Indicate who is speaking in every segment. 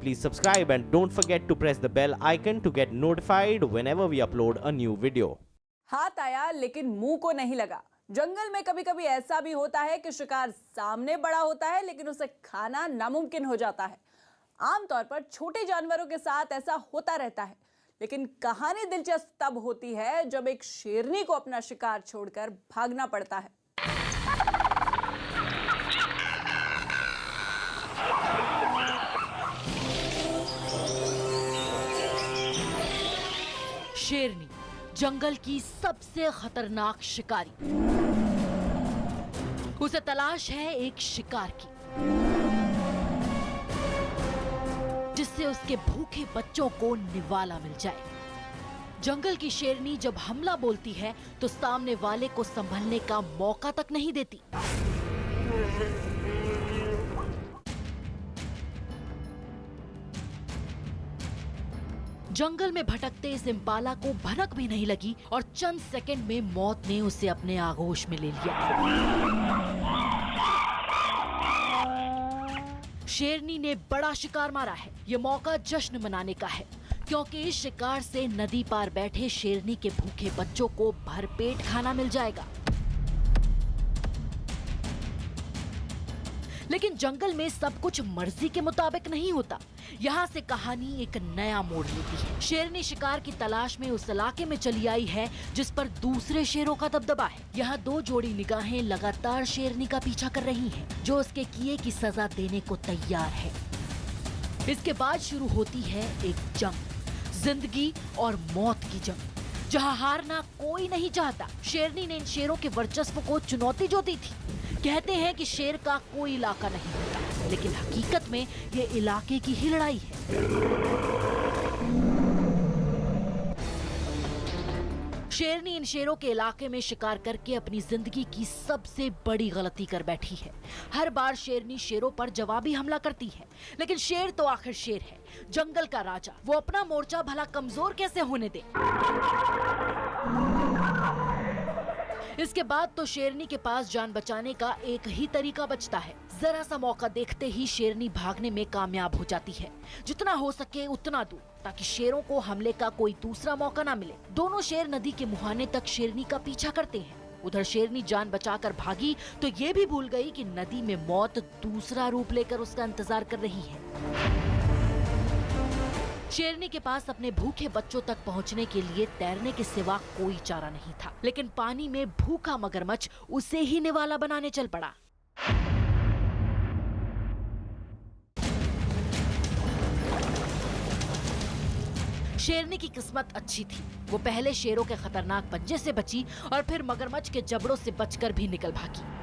Speaker 1: please subscribe and don't forget to press the bell icon to get notified whenever we upload a new video.
Speaker 2: हाथ आया लेकिन मुंह को नहीं लगा। जंगल में कभी कभी ऐसा भी होता है कि शिकार सामने बड़ा होता है लेकिन उसे खाना नामुमकिन हो जाता है। आमतौर पर छोटे जानवरों के साथ ऐसा होता रहता है, लेकिन कहानी दिलचस्प तब होती है जब एक शेरनी को अपना शिकार छोड़कर भागना पड़ता है।
Speaker 3: शेरनी जंगल की सबसे खतरनाक शिकारी। उसे तलाश है एक शिकार की जिससे उसके भूखे बच्चों को निवाला मिल जाए। जंगल की शेरनी जब हमला बोलती है तो सामने वाले को संभलने का मौका तक नहीं देती। जंगल में भटकते इस इम्पाला को भनक भी नहीं लगी और चंद सेकंड में मौत ने उसे अपने आगोश में ले लिया। शेरनी ने बड़ा शिकार मारा है। ये मौका जश्न मनाने का है, क्योंकि इस शिकार से नदी पार बैठे शेरनी के भूखे बच्चों को भरपेट खाना मिल जाएगा। लेकिन जंगल में सब कुछ मर्जी के मुताबिक नहीं होता। यहाँ से कहानी एक नया मोड़ लेती है। शेरनी शिकार की तलाश में उस इलाके में चली आई है जिस पर दूसरे शेरों का दबदबा है। यहाँ दो जोड़ी निगाहें लगातार शेरनी का पीछा कर रही हैं, जो उसके किए की सजा देने को तैयार है। इसके बाद शुरू होती है एक जंग, जिंदगी और मौत की जंग, जहाँ हारना कोई नहीं चाहता। शेरनी ने इन शेरों के वर्चस्व को चुनौती जो दी थी। कहते हैं कि शेर का कोई इलाका नहीं होता, लेकिन हकीकत में ये इलाके की ही लड़ाई है। शेरनी इन शेरों के इलाके में शिकार करके अपनी जिंदगी की सबसे बड़ी गलती कर बैठी है। हर बार शेरनी शेरों पर जवाबी हमला करती है, लेकिन शेर तो आखिर शेर है, जंगल का राजा। वो अपना मोर्चा भला कमजोर कैसे होने दे। इसके बाद तो शेरनी के पास जान बचाने का एक ही तरीका बचता है। जरा सा मौका देखते ही शेरनी भागने में कामयाब हो जाती है, जितना हो सके उतना दूर, ताकि शेरों को हमले का कोई दूसरा मौका ना मिले। दोनों शेर नदी के मुहाने तक शेरनी का पीछा करते हैं। उधर शेरनी जान बचाकर भागी तो ये भी भूल गई कि नदी में मौत दूसरा रूप लेकर उसका इंतजार कर रही है। शेरनी के पास अपने भूखे बच्चों तक पहुंचने के लिए तैरने के सिवा कोई चारा नहीं था, लेकिन पानी में भूखा मगरमच्छ उसे ही निवाला बनाने चल पड़ा। शेरनी की किस्मत अच्छी थी। वो पहले शेरों के खतरनाक पंजे से बची और फिर मगरमच्छ के जबड़ों से बचकर भी निकल भागी।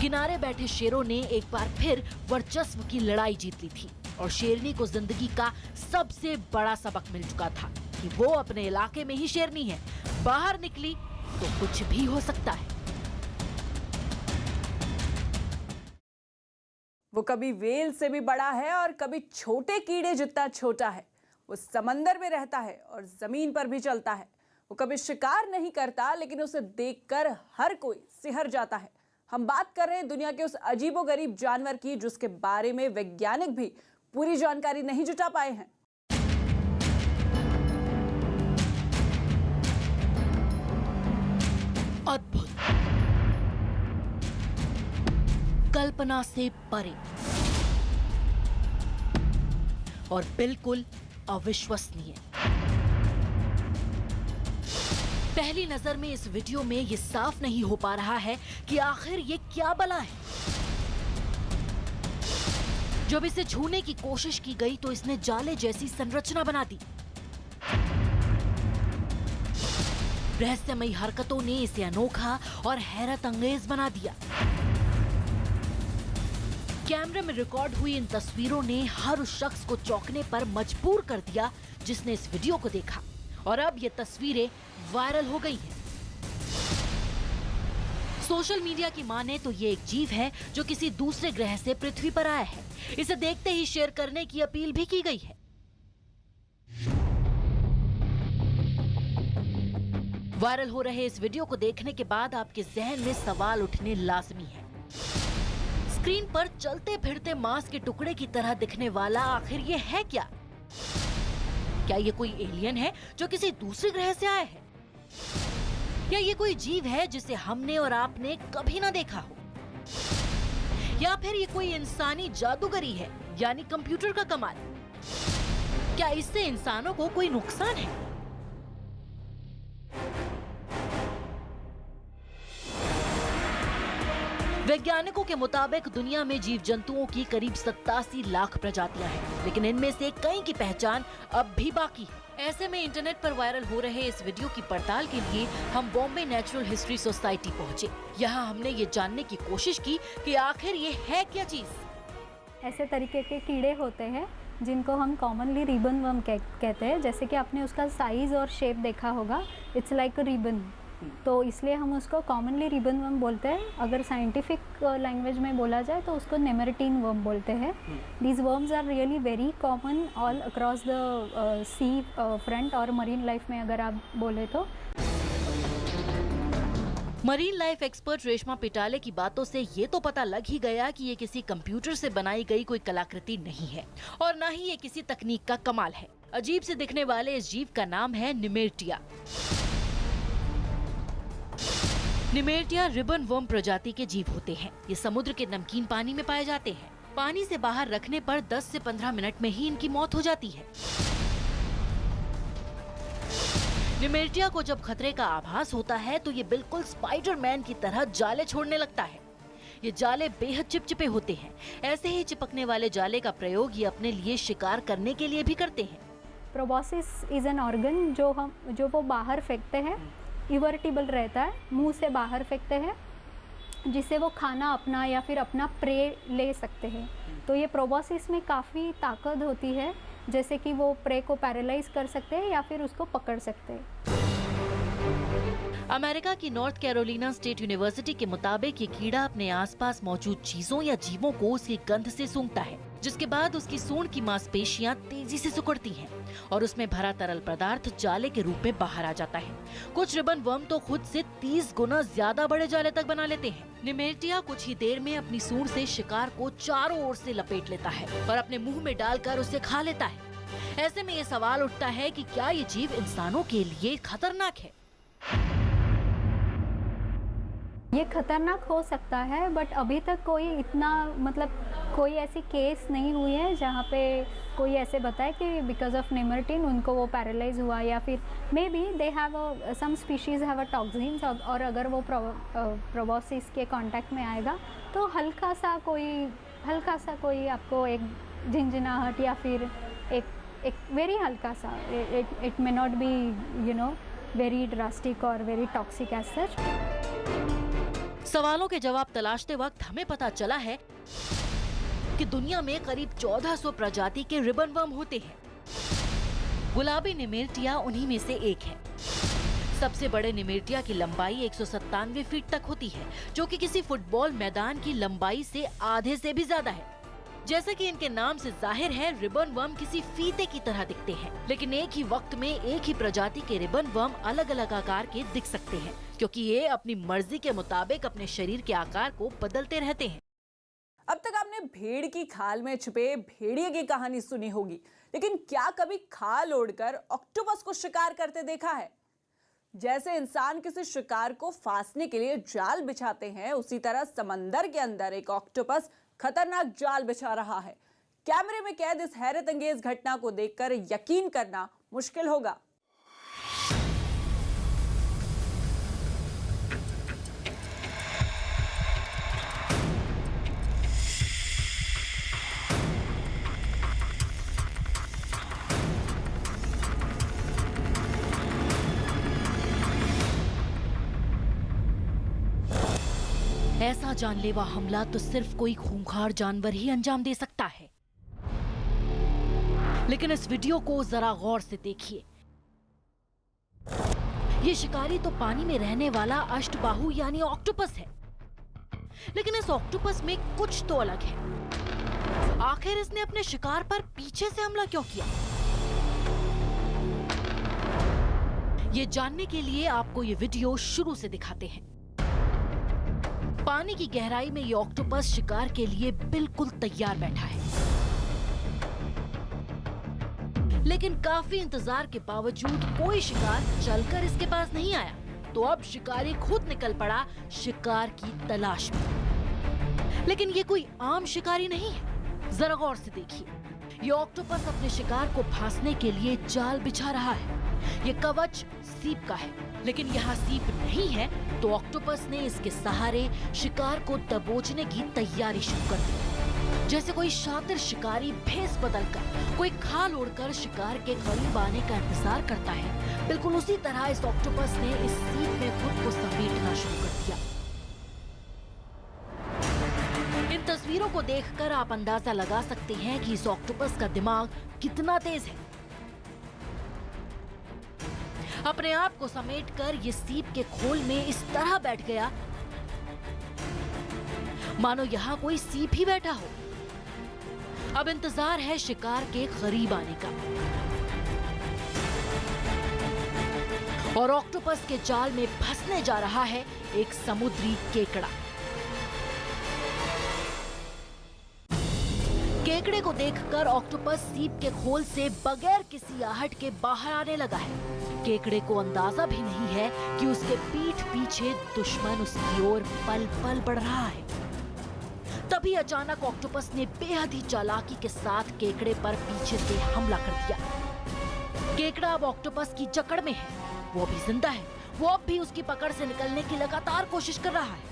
Speaker 3: किनारे बैठे शेरों ने एक बार फिर वर्चस्व की लड़ाई जीत ली थी और शेरनी को जिंदगी का सबसे बड़ा सबक मिल चुका था कि वो अपने इलाके में ही शेरनी है। बाहर निकली तो कुछ भी हो सकता है।
Speaker 2: वो कभी वेल से भी बड़ा है और कभी छोटे कीड़े जितना छोटा है। वो समंदर में रहता है और जमीन पर भी चलता है। वो कभी शिकार नहीं करता, लेकिन उसे देखकर हर कोई सिहर जाता है। हम बात कर रहे हैं दुनिया के उस अजीबोगरीब जानवर की जिसके बारे में वैज्ञानिक भी पूरी जानकारी नहीं जुटा पाए हैं।
Speaker 3: अद्भुत, कल्पना से परे और बिल्कुल अविश्वसनीय। पहली नजर में इस वीडियो में ये साफ नहीं हो पा रहा है कि आखिर ये क्या बला है। जब इसे छूने की कोशिश की गई तो इसने जाले जैसी संरचना बना दी। रहस्यमयी हरकतों ने इसे अनोखा और हैरत अंगेज बना दिया। कैमरे में रिकॉर्ड हुई इन तस्वीरों ने हर उस शख्स को चौंकने पर मजबूर कर दिया जिसने इस वीडियो को देखा, और अब ये तस्वीरें वायरल हो गई हैं। सोशल मीडिया की माने तो ये एक जीव है जो किसी दूसरे ग्रह से पृथ्वी पर आया है। इसे देखते ही शेयर करने की अपील भी की गई है। वायरल हो रहे इस वीडियो को देखने के बाद आपके जहन में सवाल उठने लाजमी है। स्क्रीन पर चलते फिरते मांस के टुकड़े की तरह दिखने वाला आखिर ये है क्या? क्या ये कोई एलियन है जो किसी दूसरे ग्रह से आया है? या ये कोई जीव है जिसे हमने और आपने कभी ना देखा हो? या फिर ये कोई इंसानी जादूगरी है, यानी कंप्यूटर का कमाल? क्या इससे इंसानों को कोई नुकसान है? वैज्ञानिकों के मुताबिक दुनिया में जीव जंतुओं की करीब 87 लाख प्रजातियां हैं, लेकिन इनमें से कई की पहचान अब भी बाकी है। ऐसे में इंटरनेट पर वायरल हो रहे इस वीडियो की पड़ताल के लिए हम बॉम्बे नेचुरल हिस्ट्री सोसाइटी पहुंचे। यहाँ हमने ये जानने की कोशिश की कि आखिर ये है क्या चीज।
Speaker 4: ऐसे तरीके के कीड़े होते हैं जिनको हम कॉमनली रिबन वर्म कहते हैं। जैसे कि आपने उसका साइज़ और शेप देखा होगा, इट्स लाइक अ रिबन, तो इसलिए हम उसको कॉमनली रिबन वर्म बोलते हैं। अगर साइंटिफिक लैंग्वेज में बोला जाए तो उसको नेमरिटीन वर्म बोलते हैं। These worms are really very common all across the sea front और मरीन लाइफ में अगर आप बोले तो।
Speaker 3: Marine life expert Reshma Pitale की बातों से ये तो पता लग ही गया कि ये किसी कंप्यूटर से बनाई गई कोई कलाकृति नहीं है और न ही ये किसी तकनीक का कमाल है। अजीब से दिखने वाले इस जीव का नाम है निमेर्टिया। निमेर्टिया रिबन वर्म प्रजाति के जीव होते हैं। ये समुद्र के नमकीन पानी में पाए जाते हैं। पानी से बाहर रखने पर 10 से 15 मिनट में ही इनकी मौत हो जाती है। निमेर्टिया को जब खतरे का आभास होता है तो ये बिल्कुल स्पाइडरमैन की तरह जाले छोड़ने लगता है। ये जाले बेहद चिपचिपे होते हैं। ऐसे ही चिपकने वाले जाले का प्रयोग ये अपने लिए शिकार करने के लिए भी करते हैं।
Speaker 4: प्रोबोसिस इज एन ऑर्गन जो वो बाहर फेंकते हैं, इवर्टिबल रहता है, मुंह से बाहर फेंकते हैं, जिससे वो खाना अपना या फिर अपना प्रे ले सकते हैं। तो ये प्रोबोसिस में काफ़ी ताकत होती है, जैसे कि वो प्रे को पैरालाइज कर सकते हैं या फिर उसको पकड़ सकते हैं।
Speaker 3: अमेरिका की नॉर्थ कैरोलिना स्टेट यूनिवर्सिटी के मुताबिक ये कीड़ा अपने आसपास मौजूद चीजों या जीवों को उसकी गंध से सूंघता है, जिसके बाद उसकी सूंड की मांसपेशियां तेजी से सिकुड़ती हैं और उसमें भरा तरल पदार्थ जाले के रूप में बाहर आ जाता है। कुछ रिबन वर्म तो खुद से 30 गुना ज्यादा बड़े जाले तक बना लेते हैं। निमेर्टिया कुछ ही देर में अपनी सूंड से शिकार को चारों ओर से लपेट लेता है और अपने मुंह में डालकर उसे खा लेता है। ऐसे में ये सवाल उठता है कि क्या ये जीव इंसानों के लिए खतरनाक है?
Speaker 4: ये खतरनाक हो सकता है, बट अभी तक कोई ऐसी केस नहीं हुई है जहाँ पे कोई ऐसे बताए कि बिकॉज ऑफ निमेर्टिन उनको वो पैरालाइज हुआ, या फिर maybe they have some species have a toxins, और अगर वो प्रोबोसिस के कांटेक्ट में आएगा तो हल्का सा कोई आपको एक झिंझनाहट या फिर एक वेरी हल्का सा, it may not be very drastic और वेरी टॉक्सिक एज सच।
Speaker 3: सवालों के जवाब तलाशते वक्त हमें पता चला है कि दुनिया में करीब 1400 प्रजाति के रिबन वर्म होते हैं। गुलाबी निमेर्टिया उन्हीं में से एक है। सबसे बड़े निमेर्टिया की लंबाई 197 फीट तक होती है, जो कि किसी फुटबॉल मैदान की लंबाई से आधे से भी ज्यादा है। जैसा कि इनके नाम से जाहिर है, रिबन वर्म किसी फीते की तरह दिखते हैं, लेकिन एक ही वक्त में एक ही प्रजाति के रिबन वर्म अलग अलग आकार के दिख सकते हैं, क्योंकि ये अपनी मर्जी के मुताबिक अपने शरीर के आकार को बदलते रहते हैं।
Speaker 2: अब तक आपने भेड़ की खाल में छुपे भेड़िए की कहानी सुनी होगी, लेकिन क्या कभी खाल ओढ़कर ऑक्टोपस को शिकार करते देखा है? जैसे इंसान किसी शिकार को फांसने के लिए जाल बिछाते हैं, उसी तरह समंदर के अंदर एक ऑक्टोपस खतरनाक जाल बिछा रहा है। कैमरे में कैद इस हैरत अंगेज घटना को देखकर यकीन करना मुश्किल होगा।
Speaker 3: ऐसा जानलेवा हमला तो सिर्फ कोई खूंखार जानवर ही अंजाम दे सकता है। लेकिन इस वीडियो को जरा गौर से देखिए। ये शिकारी तो पानी में रहने वाला अष्टबाहु यानी ऑक्टोपस है, लेकिन इस ऑक्टोपस में कुछ तो अलग है। आखिर इसने अपने शिकार पर पीछे से हमला क्यों किया? ये जानने के लिए आपको ये वीडियो शुरू से दिखाते हैं। पानी की गहराई में ये ऑक्टोपस शिकार के लिए बिल्कुल तैयार बैठा है, लेकिन काफी इंतजार के बावजूद कोई शिकार चलकर इसके पास नहीं आया। तो अब शिकारी खुद निकल पड़ा शिकार की तलाश में। लेकिन ये कोई आम शिकारी नहीं है। जरा गौर से देखिए, ये ऑक्टोपस अपने शिकार को फांसने के लिए जाल बिछा रहा है। ये कवच सीप का है, लेकिन यहाँ सीप नहीं है, तो ऑक्टोपस ने इसके सहारे शिकार को दबोचने की तैयारी शुरू कर दी। जैसे कोई शातिर शिकारी भेस बदलकर कोई खाल उड़कर शिकार के करीब आने का इंतजार करता है, बिल्कुल उसी तरह इस ऑक्टोपस ने इस सीप में खुद को समेटना शुरू कर दिया। इन तस्वीरों को देखकर आप अंदाजा लगा सकते हैं कि इस ऑक्टोपस का दिमाग कितना तेज है। अपने आप को समेटकर ये सीप के खोल में इस तरह बैठ गया मानो यहाँ कोई सीप ही बैठा हो। अब इंतजार है शिकार के करीब आने का, और ऑक्टोपस के जाल में फंसने जा रहा है एक समुद्री केकड़ा। केकड़े को देखकर ऑक्टोपस सीप के खोल से बगैर किसी आहट के बाहर आने लगा है। केकड़े को अंदाजा भी नहीं है कि उसके पीठ पीछे दुश्मन उसकी ओर पल पल बढ़ रहा है। तभी अचानक ऑक्टोपस ने बेहद ही चालाकी के साथ केकड़े पर पीछे से हमला कर दिया। केकड़ा अब ऑक्टोपस की जकड़ में है। वो भी जिंदा है। वो अब भी उसकी पकड़ से निकलने की लगातार कोशिश कर रहा है,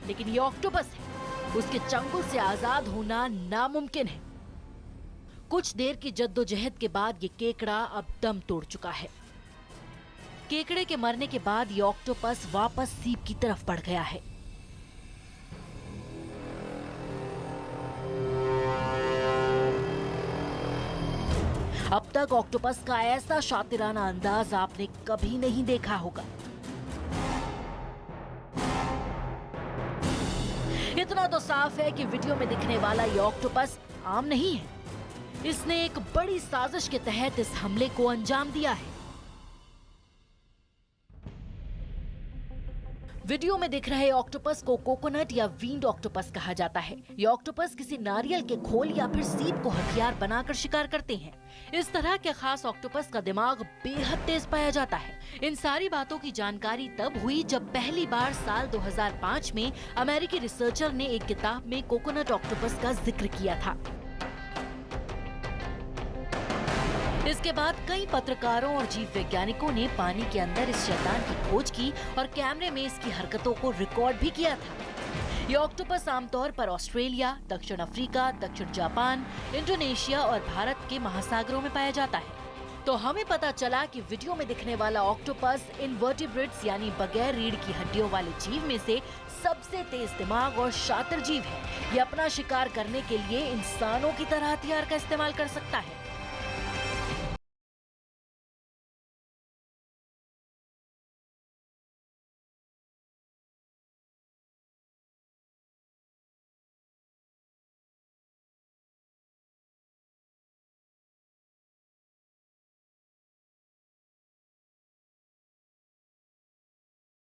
Speaker 3: लेकिन ये ऑक्टोपस है, उसके चंगुल से आजाद होना नामुमकिन है। कुछ देर की जद्दोजहद के बाद ये केकड़ा अब दम तोड़ चुका है। केकड़े के मरने के बाद ये ऑक्टोपस वापस सीप की तरफ बढ़ गया है। अब तक ऑक्टोपस का ऐसा शातिराना अंदाज आपने कभी नहीं देखा होगा। इतना तो साफ है कि वीडियो में दिखने वाला ये ऑक्टोपस आम नहीं है। इसने एक बड़ी साजिश के तहत इस हमले को अंजाम दिया है। वीडियो में दिख रहे ऑक्टोपस को कोकोनट या वींड ऑक्टोपस कहा जाता है। ये ऑक्टोपस किसी नारियल के खोल या फिर सीप को हथियार बनाकर शिकार करते हैं। इस तरह के खास ऑक्टोपस का दिमाग बेहद तेज पाया जाता है। इन सारी बातों की जानकारी तब हुई जब पहली बार साल 2005 में अमेरिकी रिसर्चर ने एक किताब में कोकोनट ऑक्टोपस का जिक्र किया था। इसके बाद कई पत्रकारों और जीव वैज्ञानिकों ने पानी के अंदर इस शैतान की खोज की और कैमरे में इसकी हरकतों को रिकॉर्ड भी किया था। ये ऑक्टोपस आमतौर पर ऑस्ट्रेलिया, दक्षिण अफ्रीका, दक्षिण जापान, इंडोनेशिया और भारत के महासागरों में पाया जाता है। तो हमें पता चला कि वीडियो में दिखने वाला ऑक्टोपस इनवर्टिब्रेट्स यानी बगैर रीढ़ की हड्डियों वाले जीव में से सबसे तेज दिमाग और शातिर जीव है। ये अपना शिकार करने के लिए इंसानों की तरह हथियार का इस्तेमाल कर सकता है।